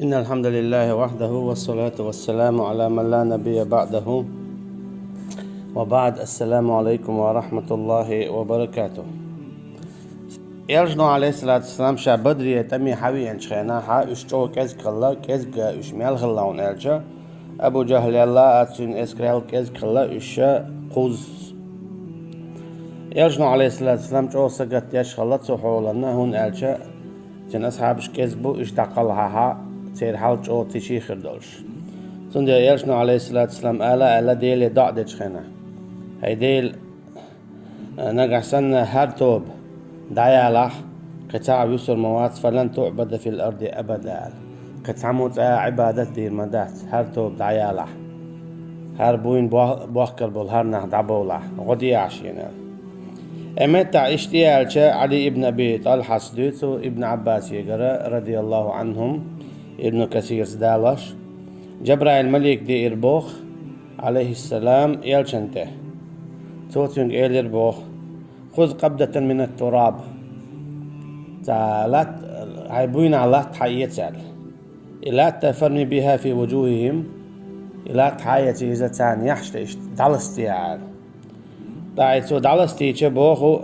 إن الحمد لله وحده والصلاة والسلام على من لا نبي بعده وبعد. السلام عليكم ورحمة الله وبركاته. يرجنو عليه الصلاة والسلام شا بدري تمي حوي انشخينا حا اشتو كزك الله كزك اشميال خلاون الجا أبو جهل الله أتسون اسكريل كزك الله اشا قوز. يرجنو عليه الصلاة والسلام شو سقط يش خلط سحولنا هون الجا جن أصحابش كزبو اشتاقلها تير حالج او تشي خردولش تون دي يرشنو عليه الصلاة والسلام ألا ديلي دعدج خينا هاي ديل نقحسن هرتوب دعيالح قطع يسر موات فلن تعبد في الأرض أبدا قطع موت عبادة دير مدات هرتوب دعيالح هر بوين بوخكر بول هر نح دعبولح غدي عشينا امتع اشتيال علي ابن أبي طلحة صديقه ابن عباس يقرأ رضي الله عنهم ابن كثير دالش جبرائيل الملك دي إربوخ عليه السلام يلشنته توتينج إيل إربوخ خذ قبضة من التراب تعالت عيبوين على تحيتال إلا تفرني بها في وجوههم إلا تحيتي إذا تان يحشت دالستي عال دايتو دالستي تشبوخو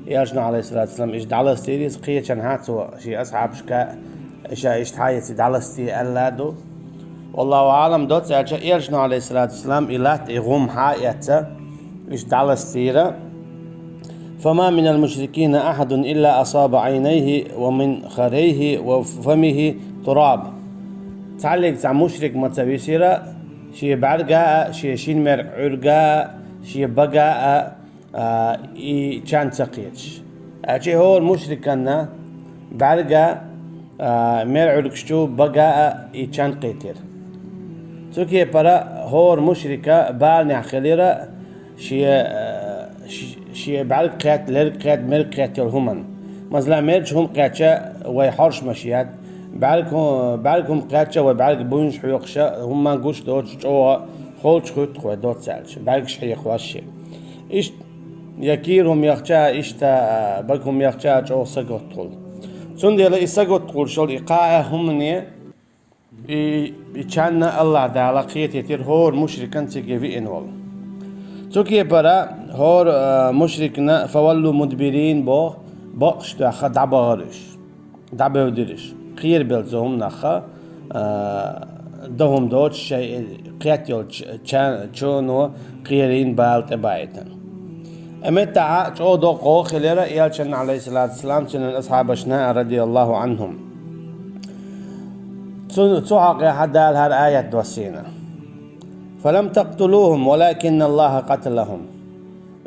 يلشنا عليه الصلاة والسلام إيش دالستي دي سقية هاتو شي أصحاب شكا إيشا إشتحايتي دالستي ألادو والله أعلم دوت يرجنا عليه الصلاة والسلام إلات إغم حايته إيش دالستيرا فما من المشركين أحد إلا أصاب عينيه ومن خريه وفمه تراب تعلق تاع مشرك متبيسيرا شي بعرقا شي شينمر عرقا شي بقا إي كان تقيتش أجي هو المشرك كنا بعرقا مير عرقشتو بقاء إيشان قيتر توكي برا هور مشركة بالنع خليرة شي بعرق قيات لير قيات مير قيات الهمن مثلا ميرج هم قياتشا ويحرش مشيات بعرقهم قياتشا وبعرق بونش حيوقشا هم ما نقوش دوتش جوا خولش خوت خو دوت سالش بعرقش حيق واشي إيش يكيرهم يخشا إيشتا بقهم يخشا جو سقط طول سندي لا يسقط تقول شو الإيقاع هم نية يشان الله ده علاقية يتير هور مشركان تجيبي إنول توكي برا هور مشركنا فولوا مدبرين بقش تأخذ دعبة ودرش خير بلزهم نخا دهم دوت شيء قياتيول شانو خيرين بالت بايتن أمتع جودو قو خليرة يالشن عليه الصلاة والسلام شن الأصحاب شناء رضي الله عنهم تحق حدا هر آية دوسينا فلم تقتلوهم ولكن الله قتلهم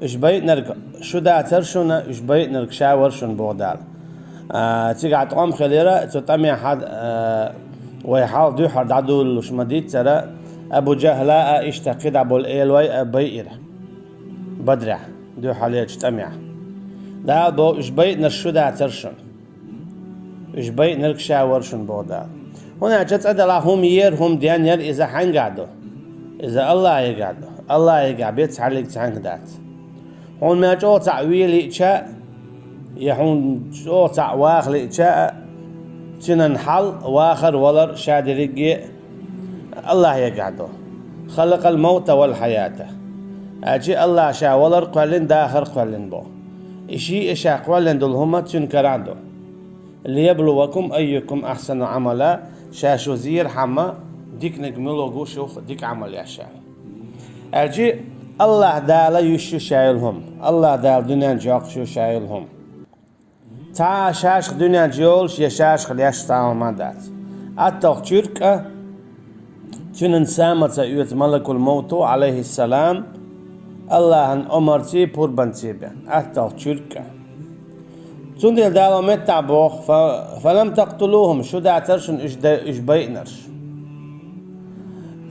إش بيت نرق شو دا ترشنا إش بيت نرق شاورشن بودال تيقع تقوم خليرة تطمع حد ويحاول دو حد عدول وش مديد ترى أبو جهلاء اشتقد أبو الإيلوي بيئر بدرع دو حالية اجتمع دا بو إش بيت نرشو دا ترشن إش بيت نرق شاورشن بودال هنا جت أدلا هم يير هم ديانير إذا حنقعدوا إذا الله يقعدوا الله يقعد بيت عليك تحنقدات هون ما جو تعويل إشاء يحون جو تعواخل إشاء تنن حل واخر ولر شادريق الله يقعدوا خلق الموت والحياة أجي الله شا ولر قلن داخر قلن بو إشي إشا قلن دول هما تنكراندو ليبلوكم أيكم أحسن عملا شاشو زير حما ديك نجملو قوشوخ ديك عمل يشا أجي الله دالا يشو شايلهم الله دال دنيا جاق شو شايلهم تا شاشخ دنيا جولش يشاشخ ليش تعمل دات أتوق تشركة تنن سامة يوت ملك الموت عليه السلام الله ان أمرتي بوربنتي بان أتوق تشركة تندل دالو متع بوخ فلم تقتلوهم شو دا ترشن إش بينرش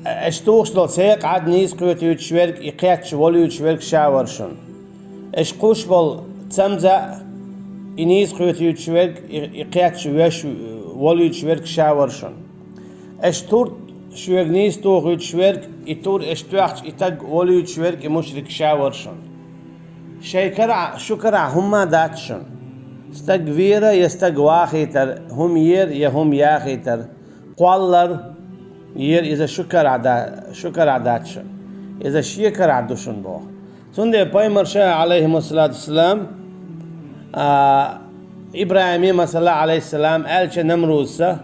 اشتوخش لو سيق عاد نيس قوت يتشورك إقياتش ولو يتشورك شاورشن اش قوش بول تمزا إنيس قوت يتشورك إقياتش ولو يتشورك شاورشن اش تور شورك نيس توخ يتشورك يتور اشتوخش يتق ولو يتشورك مشرك شاورشن شيكرع شكرع هما داتشن استقفيرة يستقواخيتر هم ير يهم ياخيتر قوالر yer إذا شكر عداتشن إذا شيكر عدوشن بو تندي بايمر شاء عليه الصلاة والسلام إبراهيم مثلا عليه السلام ألش نمروسة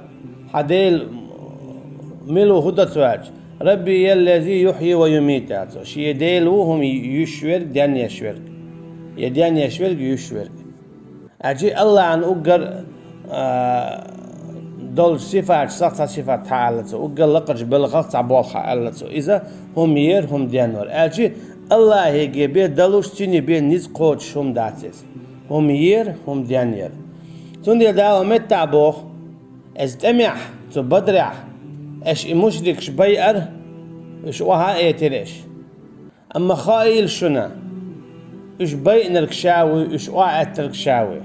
حديل ملو هدى تواج ربي الذي يحيي ويميت شي ديلو هم يشورك دان يشورك يدان يشورك يشورك أجي الله عن أقر دول صفات سقطة صفات تعالته أقر لقج بالغلط عبال حالته إذا هم ير هم دانور أجي الله هيجي بيه دلوش تيني بيه نيز قوتش هم داتيس هم ير هم دانير تندي داو متعبوخ استمع تبدرع اش مشرك شبيئر اش وها ايتريش اما خايل شنا اش بيئنرك شاوي اش وعترك شاوي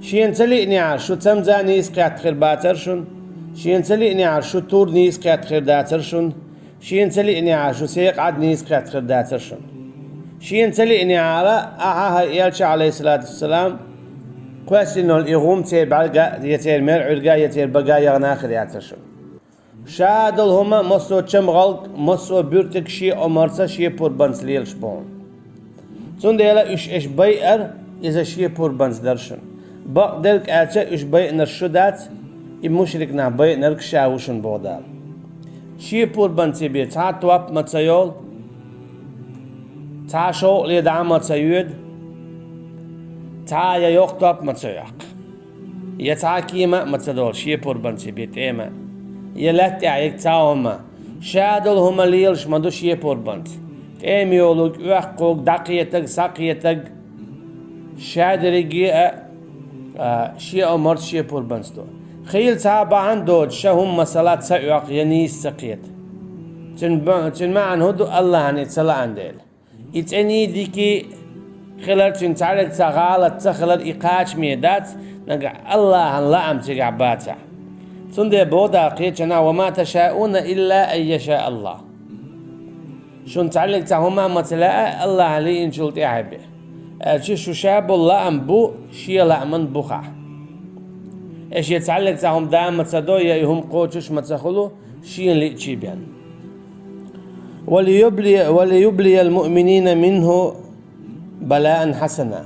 شين تليقني عار شو تمزاني يسقيات خير باترشن شين تليقني عار شو تورني يسقيات خير داترشن شين تليقني عار شو سيق عدني يسقيات خير داترشن شين تليقني عار اها يالش عليه الصلاة والسلام كويس انه الإغوم تير بعلقا يتير مرعرقا يتير بقا يغناخر ياترشن شادل هما مصو چم غلق مصو بيرتك شي امرسا شي پور بنس ليلش بون تون ديلا اش بيئر إذا شي پور بنس درشن بق دلك آتشا اش بيئنر شدات مشركنا بيئنرك شاوشن بودال شي پور بنسي بي تا تواب متسيول تا شو ليدعا متسيود تا يوق تواب متسيق يتا كيما متسدول شي پور بنسي بي تيما يلات عيك تاوما شادل هما ليلش مدوش يبور بنت تيم يولوك وحقوك دقيتك ساقيتك شادرقي شي أمرت شي يبور بنتو خيل تابا عندود شهم مسالات ساقيق ينيس ساقيت تن معن هدو الله هني تسلا عنديل يتعني ديكي خلال تنتعلق تغالت تخلال إقاش ميدات نقع الله هن لأم تقع باتا تندي بودا قيتنا وما تشاءون إلا أن يشاء الله شون تعلق تهما مثلا الله علي إن شلت إعبه شو شاب الله أم بو شي لا من بخع إيش يتعلق تهم دام متصدوية يهم قوتش متخلو شي اللي تشيبان وليبلي المؤمنين منه بلاء حسنا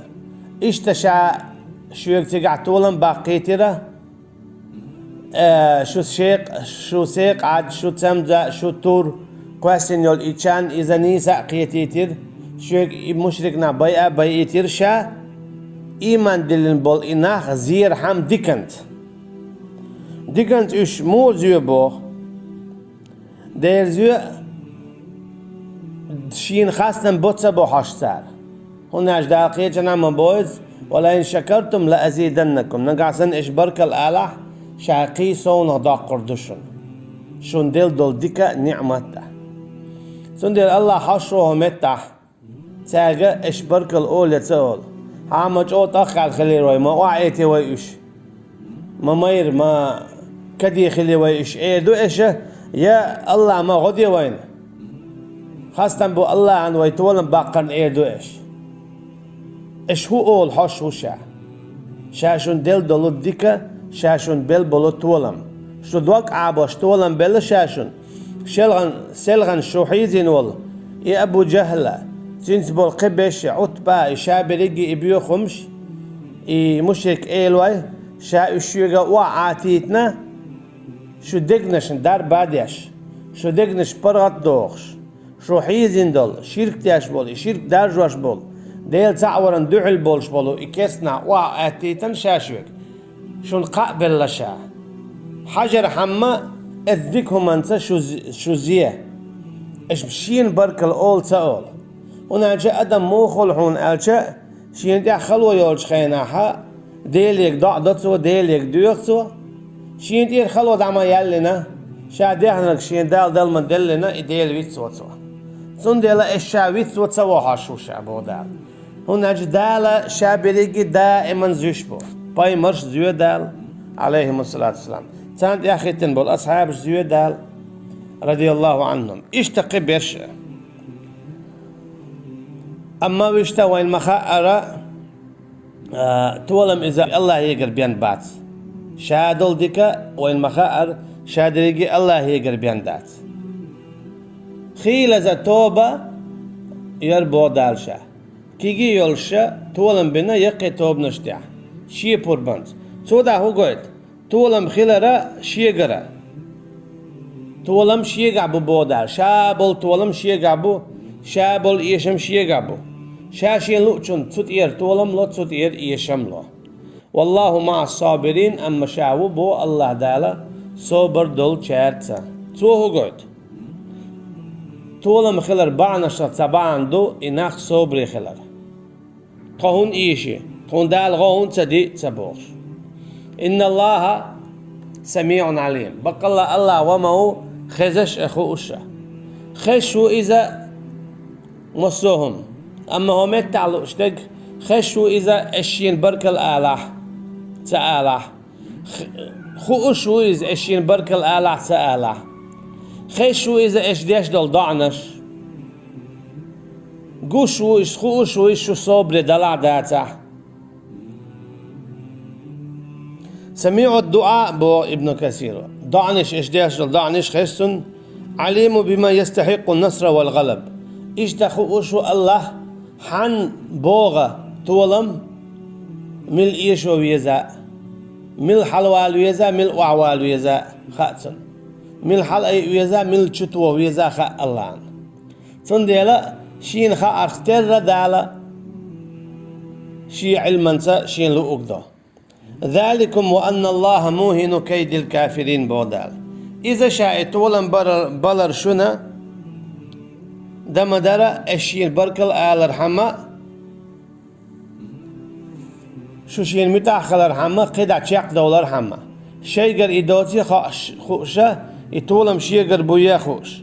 إيش تشاء شو يقتقع طولا باقيتره شو سيق عاد شو تمزا شو تور قاسن يول إيشان إذا نيسا قيتيتر شو مشركنا بيئتر شا إيمان دلن بول إناخ زير حم ديكنت إش مو زيو بوخ دير زيو شين خاصن بوتسا بو حشتار هناش داقيتنا مبوز ولا إن شكرتم لأزيدنكم نقعسن إش برك الآلح شاقي صون دا قردشن شون دل دول ديكا نعمته سون دل الله حشره متى تاجا اشبرك الأولى تقول عامج أو تأخر خلي روي ما وعيتي ويش ما مير ما كدي خلي ويش إيه دو إيش يا الله ما غدي وين خاصة بو الله عن ويتولن باقن إيه دو إيش هو أول حش هو شاشون دل دول ديكا شاشون بل بلو تولم شو دوك عابوش تولم بل شاشون سلغن شوحيزين وال يا أبو جهلة تنس بول قبش عتبة شابريجي إبيو خمش مشرك إيلوي شا إشيوغا وعاتيتنا شو دقنش دار باديش شو دقنش برغت دوغش شو حيزين دول شرك تاش بول شرك دار جوش بول ديل تعورن دعل بولش بولو إكسنا وعاتيتن شاشوك شون قابل لشا حجر حما اذكهم انت شو زيه اش بشين برك الاول تاول هنا جاء ادم مو خلحون الشا شين دي خلوه يولش خيناها ديليك ضعضتو ديليك دويختو شين دي خلوه دعما يالنا شا ديحنك شين دال من دلنا ديل ويتسو سون ديلا اشا ويتسو تسوها شو شابو دال هنا جدالا شابريكي دائما زيشبو باي مرش زيودال عليهم الصلاة والسلام تانت يا أخي تنبول أصحاب زيودال رضي الله عنهم اشتقي برش أما ويشتا وين مخاءرة تولم إذا الله يقر بين بات شادل ديكا وين مخاءر شادريجي الله هيجر بيندات خيل ذا توبة يربو دالشا كيجي يولشا تولم بنا يقي توب نشتع شي بوربانت تودا هو قلت تولم خيلرا شيغرا تولم شيغابو بودال شابل تولم شيغابو شابل إيشم شيغابو شاشين لوچون تسوتير تولم لو تسوتير إيشم لو والله مع الصابرين أما شاو بو الله دالا صبر دول چارتسا تو هو قلت تولم خلر بعنشت سبعان دو إناخ صبري خلر قهون إيشي قهون دال غهون تدي تبوش إن الله سميع عليم بقى الله ومعه خزش أخوشة خشوا إذا مصوهم أما هم يتعلق اشتق خشوا إذا أشين برك الآلح تآلح خوشوا إذا أشين برك الآلح تآلح خشوا إذا أشديش دل ضعنش قوشوا إش خوشوا إش صبر دلع داتا سميع الدعاء بو ابن كثير ضعنش إشديش دل ضعنش خسن عليم بما يستحق النصر والغلب إيش تخوشوا الله حن بوغة تولم مل إيشو ويزا مل حلوال ويزا مل وعوال ويزا خاتن مل حل ويزا مل شتو ويزا خا الله تنديلا شين خا أختر دالا شي علما شين لو أقدا ذلكم وأن الله موهن كيد الكافرين بودال إذا شاء تولم بلر شنا دمدرة أشين بركل آل رحمة شو شين متأخر رحمة قدع شاق دولار رحمة شيء إدوتي خوشة يتولم شيء بويا خوش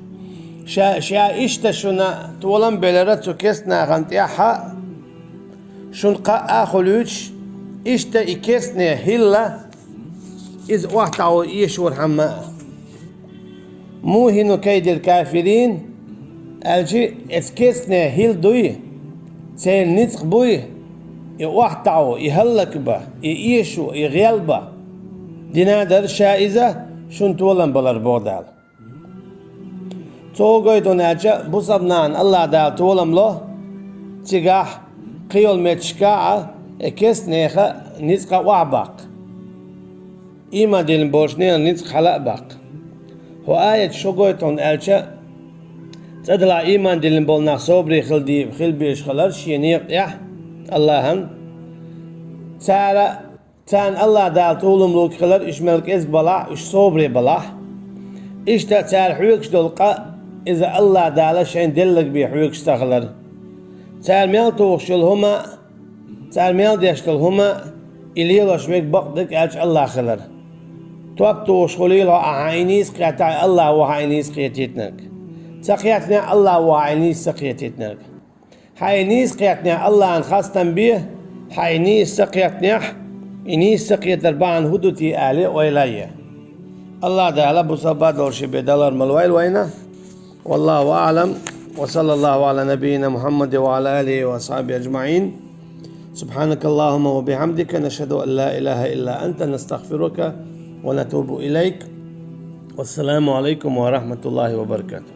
شا إشتشنا تولم بلرت كسنا غنتيحة شنقا أخلوش إشتا إكسنا هلا إذ وحتعو إيشور حما موهن كيد الكافرين الجي إسكسنا هل دوي سين نتق بوي يوحتعو يهلك با يإيشو يغيلبا دينادر شائزة شن تولن بلر بودال توغوي دوناجا بوصبنان الله دال تولم له تيغاح قيول متشكاعة إكس نيخا نتق وعباق إما ديلن بوشنين نتق حلق باق هو آية شوغوي تون ألجا تدلع إيمان دلن بولنا صبري خل بيش خلر شينيق يح اللهم تعالى تان الله دال تولم لوك خلر إش ملك إز بلع إش صبري بلع إش تعال حويكش دلقا إذا الله دال شين دلك بي حويكش تخلر تعال ميل توخشل هما تعال ميل ديشتل هما إليلوش ميك بقدك ألش الله خلر توب توخشليل عينيس قياتا الله وعينيس قياتيتنك سقيتنا الله وعينيس سقيتنا حينيس قيتنا الله انخاصتن به حينيس سقيتنا إنيس سقيت أربعان هدوتي أهلي وإليه الله دعلا بصبات ورشي بدلار ملويل وينا والله أعلم وصلى الله على نبينا محمد وعلى آله وصحبه أجمعين سبحانك اللهم وبحمدك نشهد أن لا إله إلا أنت نستغفرك ونتوب إليك والسلام عليكم ورحمة الله وبركاته.